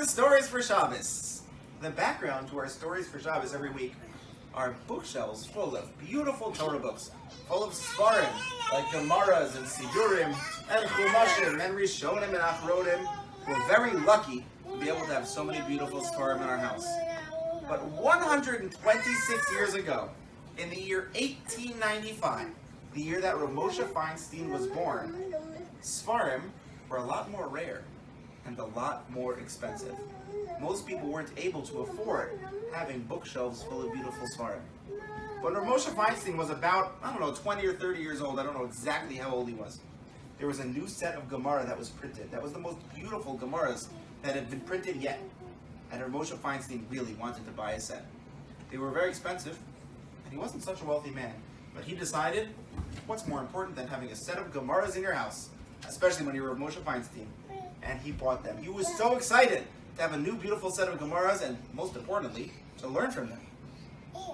to Stories for Shabbos. The background to our Stories for Shabbos every week are bookshelves full of beautiful Torah books, full of Sfarim, like Gemaras and Sidurim, and Chumashim, and Rishonim, and Achronim. We're very lucky to be able to have so many beautiful Sfarim in our house. But 126 years ago, in the year 1895, the year that Rav Moshe Feinstein was born, Sfarim were a lot more rare and a lot more expensive. Most people weren't able to afford having bookshelves full of beautiful Sfarim. When Rav Moshe Feinstein was about, 20 or 30 years old, I don't know exactly how old he was, there was a new set of Gemara that was printed. That was the most beautiful Gemaras that had been printed yet. And Rav Moshe Feinstein really wanted to buy a set. They were very expensive, and he wasn't such a wealthy man. But he decided, what's more important than having a set of Gemaras in your house, especially when you're Rav Moshe Feinstein. And he bought them. He was so excited to have a new beautiful set of Gemaras, and most importantly, to learn from them.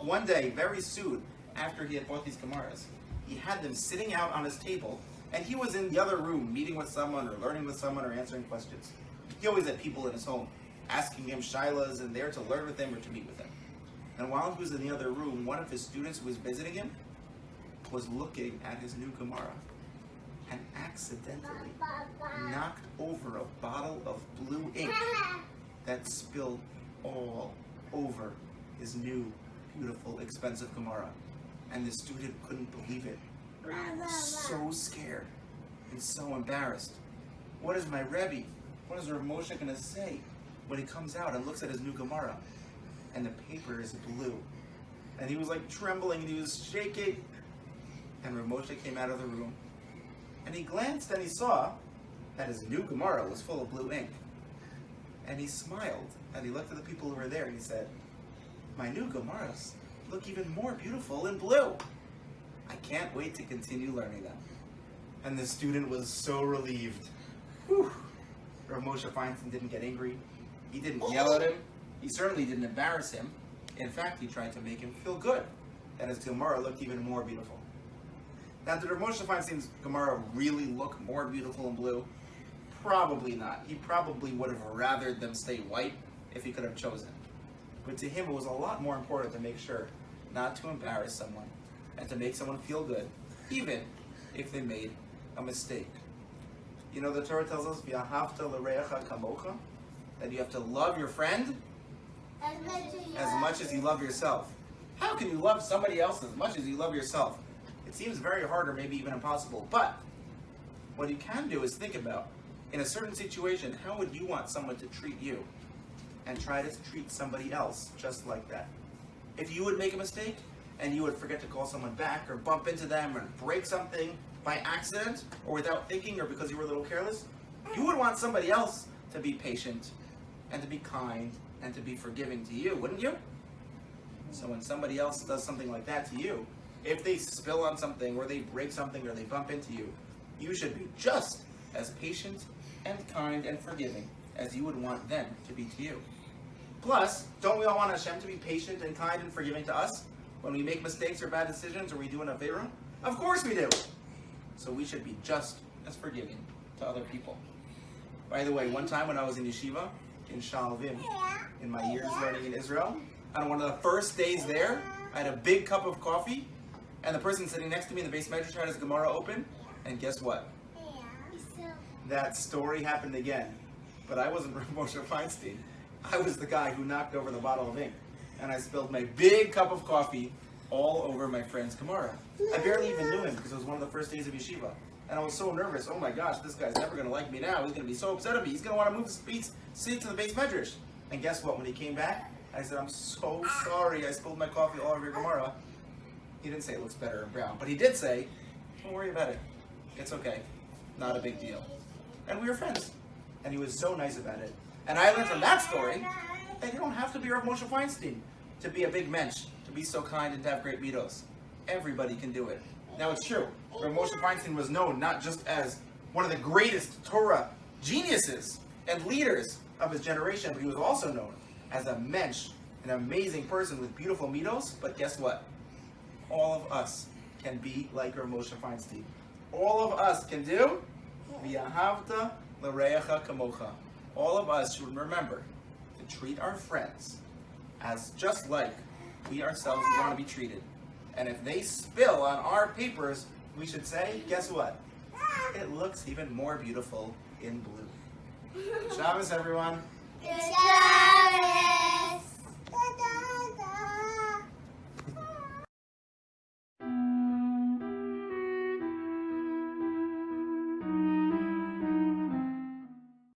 One day, very soon after he had bought these Gemaras, he had them sitting out on his table, and he was in the other room meeting with someone or learning with someone or answering questions. He always had people in his home asking him shilas and there to learn with him or to meet with him. And while he was in the other room, one of his students who was visiting him was looking at his new Gemara and accidentally knocked over a bottle of blue ink that spilled all over his new, beautiful, expensive Gemara. And the student couldn't believe it. He was so scared and so embarrassed. What is my Rebbe? What is Rav Moshe going to say when he comes out and looks at his new Gemara? And the paper is blue. And he was like trembling and he was shaking. And Rav Moshe came out of the room. And he glanced and he saw that his new Gemara was full of blue ink. And he smiled and he looked at the people who were there and he said, "My new Gemaras look even more beautiful in blue. I can't wait to continue learning them." And the student was so relieved. Whew. Rav Moshe Feinstein didn't get angry. He didn't yell at him. He certainly didn't embarrass him. In fact, he tried to make him feel good that his Gemara looked even more beautiful. Now, did Rav Moshe Feinstein's Gemara really look more beautiful in blue? Probably not. He probably would have rathered them stay white if he could have chosen. But to him, it was a lot more important to make sure not to embarrass someone and to make someone feel good, even if they made a mistake. You know, the Torah tells us, "V'ahavta l'reacha kamocha," that you have to love your friend as much as you love yourself. How can you love somebody else as much as you love yourself? It seems very hard or maybe even impossible. But what you can do is think about, in a certain situation, how would you want someone to treat you? And try to treat somebody else just like that. If you would make a mistake and you would forget to call someone back or bump into them or break something by accident or without thinking or because you were a little careless, you would want somebody else to be patient and to be kind and to be forgiving to you, wouldn't you? So when somebody else does something like that to you, if they spill on something or they break something or they bump into you, you should be just as patient and kind and forgiving as you would want them to be to you. Plus, don't we all want Hashem to be patient and kind and forgiving to us when we make mistakes or bad decisions or we do an Aveira? Of course we do. So we should be just as forgiving to other people. By the way, one time when I was in yeshiva in Shalvim, in my years learning in Israel, on one of the first days there, I had a big cup of coffee, and the person sitting next to me in the base medrash had his Gemara open, and guess what? That story happened again. But I wasn't Rav Moshe Feinstein. I was the guy who knocked over the bottle of ink, and I spilled my big cup of coffee all over my friend's Gemara. I barely even knew him because it was one of the first days of yeshiva. And I was so nervous. Oh my gosh, this guy's never going to like me now. He's going to be so upset at me. He's going to want to move his seat to the base medrash. And guess what? When he came back, I said, "I'm so sorry. I spilled my coffee all over your Gemara." He didn't say it looks better in brown, but he did say, "Don't worry about it. It's okay. Not a big deal." And we were friends. And he was so nice about it. And I learned from that story that you don't have to be Rav Moshe Feinstein to be a big mensch, to be so kind and to have great midos. Everybody can do it. Now it's true, Rav Moshe Feinstein was known not just as one of the greatest Torah geniuses and leaders of his generation, but he was also known as a mensch, an amazing person with beautiful midos. But guess what? All of us can be like Rav Moshe Feinstein. All of us can do V'ahavta l'reacha kamocha. All of us should remember should treat our friends as just like we ourselves want to be treated. And if they spill on our papers, we should say, guess what? It looks even more beautiful in blue. Shabbos, everyone. Shabbos.